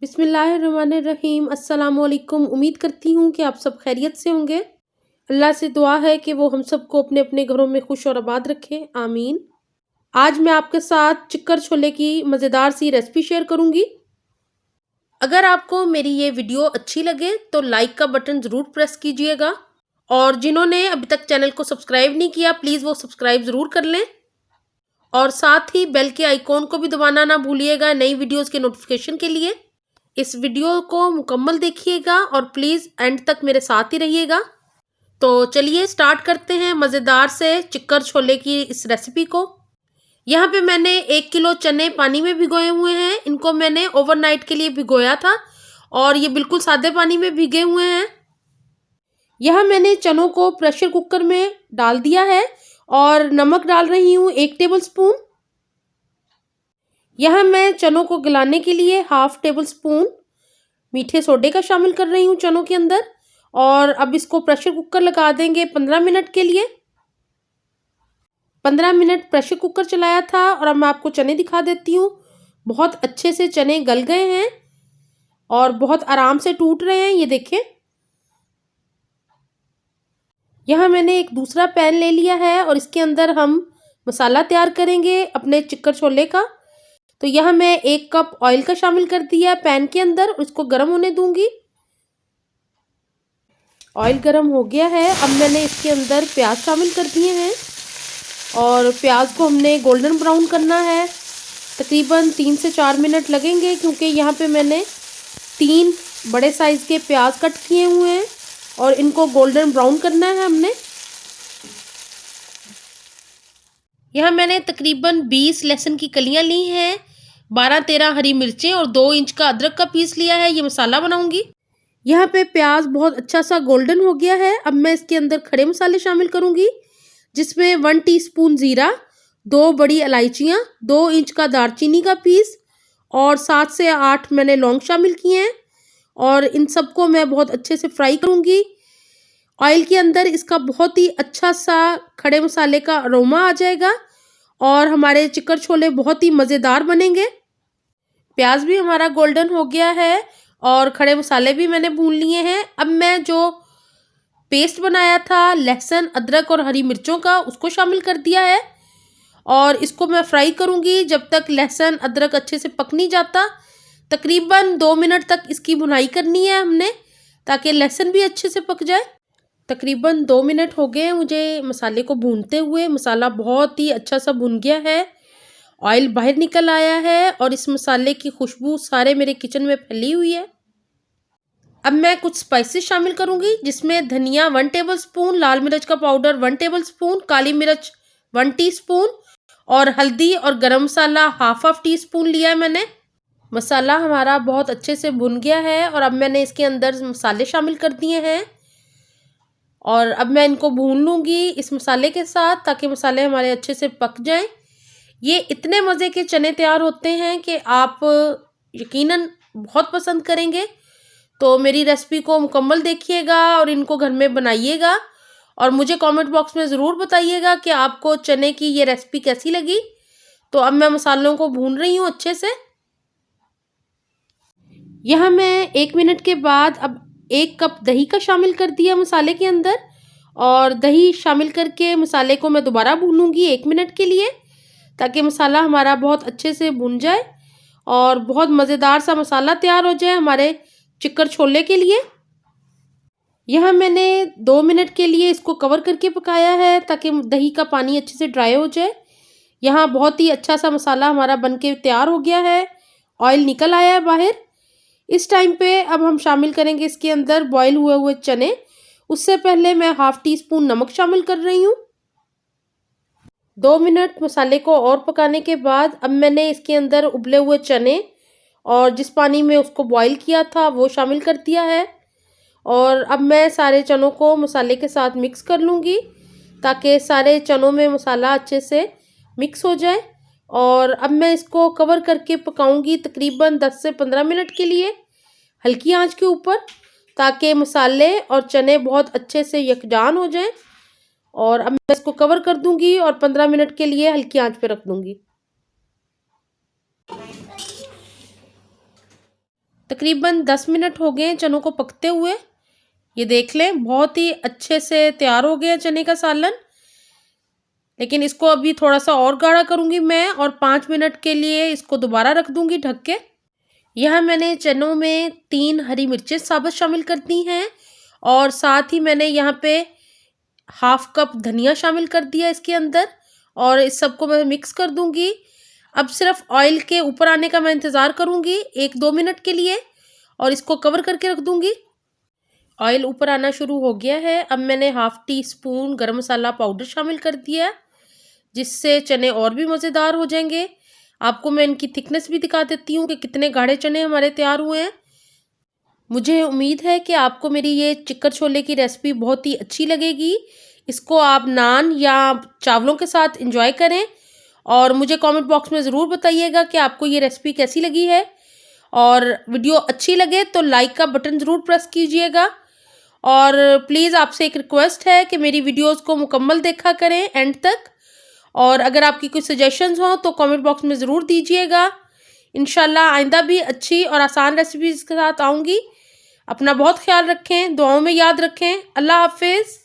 बिस्मिल्लाहिर्रहमानिर्रहीम। अस्सलामुअलैकुम। उम्मीद करती हूँ कि आप सब खैरियत से होंगे। अल्लाह से दुआ है कि वो हम सबको अपने अपने घरों में खुश और आबाद रखे, आमीन। आज मैं आपके साथ चिक्कर छोले की मज़ेदार सी रेसिपी शेयर करूँगी। अगर आपको मेरी ये वीडियो अच्छी लगे तो लाइक का बटन ज़रूर प्रेस कीजिएगा, और जिन्होंने अभी तक चैनल को सब्सक्राइब नहीं किया प्लीज़ वो सब्सक्राइब ज़रूर कर लें, और साथ ही बेल के आइकॉन को भी दबाना ना भूलिएगा नई वीडियोज़ के नोटिफिकेशन के लिए। इस वीडियो को मुकम्मल देखिएगा और प्लीज़ एंड तक मेरे साथ ही रहिएगा। तो चलिए स्टार्ट करते हैं मज़ेदार से चिक्कर छोले की इस रेसिपी को। यहाँ पे मैंने 1 किलो चने पानी में भिगोए हुए हैं। इनको मैंने ओवरनाइट के लिए भिगोया था और ये बिल्कुल सादे पानी में भीगे हुए हैं। यहाँ मैंने चनों को प्रेशर कुकर में डाल दिया है और नमक डाल रही हूँ 1 टेबल स्पून। यहाँ मैं चनों को गलाने के लिए 1/2 टेबल स्पून मीठे सोडे का शामिल कर रही हूँ चनों के अंदर, और अब इसको प्रेशर कुकर लगा देंगे 15 मिनट के लिए। 15 मिनट प्रेशर कुकर चलाया था और अब मैं आपको चने दिखा देती हूँ। बहुत अच्छे से चने गल गए हैं और बहुत आराम से टूट रहे हैं, ये देखें। यहाँ मैंने एक दूसरा पैन ले लिया है और इसके अंदर हम मसाला तैयार करेंगे अपने चिक्कर छोले का। तो यहाँ मैं 1 कप ऑयल का शामिल कर दिया पैन के अंदर और इसको गर्म होने दूंगी। ऑयल गर्म हो गया है। अब मैंने इसके अंदर प्याज शामिल कर दिए हैं और प्याज को हमने गोल्डन ब्राउन करना है। तकरीबन 3 से 4 मिनट लगेंगे, क्योंकि यहाँ पे मैंने 3 बड़े साइज़ के प्याज कट किए हुए हैं और इनको गोल्डन ब्राउन करना है हमने। यहाँ मैंने तकरीबन 20 लहसुन की कलियाँ ली हैं, 12-13 हरी मिर्चें और 2 इंच का अदरक का पीस लिया है। ये मसाला बनाऊंगी। यहाँ पे प्याज बहुत अच्छा सा गोल्डन हो गया है। अब मैं इसके अंदर खड़े मसाले शामिल करूंगी, जिसमें 1 टीस्पून ज़ीरा, 2 बड़ी इलायचियाँ, 2 इंच का दालचीनी का पीस और 7 से 8 मैंने लौंग शामिल किए हैं, और इन सबको मैं बहुत अच्छे से फ्राई करूंगी। ऑयल के अंदर इसका बहुत ही अच्छा सा खड़े मसाले का अरोमा आ जाएगा और हमारे चिक्कर छोले बहुत ही मज़ेदार बनेंगे। प्याज भी हमारा गोल्डन हो गया है और खड़े मसाले भी मैंने भून लिए हैं। अब मैं जो पेस्ट बनाया था लहसुन, अदरक और हरी मिर्चों का, उसको शामिल कर दिया है और इसको मैं फ्राई करूंगी जब तक लहसुन अदरक अच्छे से पक नहीं जाता। तकरीबन 2 मिनट तक इसकी भुनाई करनी है हमने, ताकि लहसुन भी अच्छे से पक जाए। तकरीबन 2 मिनट हो गए मुझे मसाले को भूनते हुए। मसाला बहुत ही अच्छा सा भुन गया है, ऑयल बाहर निकल आया है और इस मसाले की खुशबू सारे मेरे किचन में फैली हुई है। अब मैं कुछ स्पाइसेस शामिल करूंगी, जिसमें धनिया 1 टेबल स्पून, लाल मिर्च का पाउडर 1 टेबल स्पून, काली मिर्च 1 टीस्पून और हल्दी और गरम मसाला हाफ टी स्पून लिया है मैंने। मसाला हमारा बहुत अच्छे से भुन गया है और अब मैंने इसके अंदर मसाले शामिल कर दिए हैं और अब मैं इनको भून लूँगी इस मसाले के साथ, ताकि मसाले हमारे अच्छे से पक जाएं। ये इतने मज़े के चने तैयार होते हैं कि आप यकीनन बहुत पसंद करेंगे। तो मेरी रेसिपी को मुकम्मल देखिएगा और इनको घर में बनाइएगा और मुझे कमेंट बॉक्स में ज़रूर बताइएगा कि आपको चने की ये रेसिपी कैसी लगी। तो अब मैं मसालों को भून रही हूँ अच्छे से। यहाँ मैं 1 मिनट के बाद अब 1 कप दही का शामिल कर दिया मसाले के अंदर, और दही शामिल करके मसाले को मैं दोबारा भूनूंगी 1 मिनट के लिए, ताकि मसाला हमारा बहुत अच्छे से भुन जाए और बहुत मज़ेदार सा मसाला तैयार हो जाए हमारे चिक्कर छोले के लिए। यहाँ मैंने 2 मिनट के लिए इसको कवर करके पकाया है, ताकि दही का पानी अच्छे से ड्राई हो जाए। यहाँ बहुत ही अच्छा सा मसाला हमारा बनके तैयार हो गया है, ऑयल निकल आया है बाहर। इस टाइम पे अब हम शामिल करेंगे इसके अंदर बॉईल हुए हुए चने। उससे पहले मैं हाफ टी स्पून नमक शामिल कर रही हूँ। 2 मिनट मसाले को और पकाने के बाद अब मैंने इसके अंदर उबले हुए चने और जिस पानी में उसको बॉईल किया था वो शामिल कर दिया है, और अब मैं सारे चनों को मसाले के साथ मिक्स कर लूँगी, ताकि सारे चनों में मसाला अच्छे से मिक्स हो जाए। और अब मैं इसको कवर करके पकाऊंगी तकरीबन 10 से 15 मिनट के लिए हल्की आंच के ऊपर, ताकि मसाले और चने बहुत अच्छे से यकजान हो जाएं। और अब मैं इसको कवर कर दूंगी और 15 मिनट के लिए हल्की आंच पे रख दूंगी। तकरीबन 10 मिनट हो गए हैं चनों को पकते हुए। ये देख लें, बहुत ही अच्छे से तैयार हो गया चने का सालन। लेकिन इसको अभी थोड़ा सा और गाढ़ा करूँगी मैं और 5 मिनट के लिए इसको दोबारा रख दूँगी ढक के। यहाँ मैंने चनों में 3 हरी मिर्चें साबुत शामिल कर दी हैं और साथ ही मैंने यहाँ पे हाफ कप धनिया शामिल कर दिया इसके अंदर और इस सबको मैं मिक्स कर दूँगी। अब सिर्फ ऑयल के ऊपर आने का मैं इंतज़ार करूँगी 1-2 मिनट के लिए और इसको कवर करके रख दूँगी। ऑयल ऊपर आना शुरू हो गया है। अब मैंने हाफ टी स्पून गरम मसाला पाउडर शामिल कर दिया है, जिससे चने और भी मज़ेदार हो जाएंगे। आपको मैं इनकी थिकनेस भी दिखा देती हूँ कि कितने गाढ़े चने हमारे तैयार हुए हैं। मुझे उम्मीद है कि आपको मेरी ये चिकन छोले की रेसिपी बहुत ही अच्छी लगेगी। इसको आप नान या चावलों के साथ एंजॉय करें और मुझे कमेंट बॉक्स में ज़रूर बताइएगा कि आपको ये रेसिपी कैसी लगी है। और वीडियो अच्छी लगे तो लाइक का बटन ज़रूर प्रेस कीजिएगा और प्लीज़ आपसे एक रिक्वेस्ट है कि मेरी वीडियोस को मुकम्मल देखा करें एंड तक। और अगर आपकी कोई सजेशंस हों तो कमेंट बॉक्स में ज़रूर दीजिएगा। इंशाल्लाह आइंदा भी अच्छी और आसान रेसिपीज़ के साथ आऊँगी। अपना बहुत ख्याल रखें, दुआओं में याद रखें। अल्लाह हाफिज़।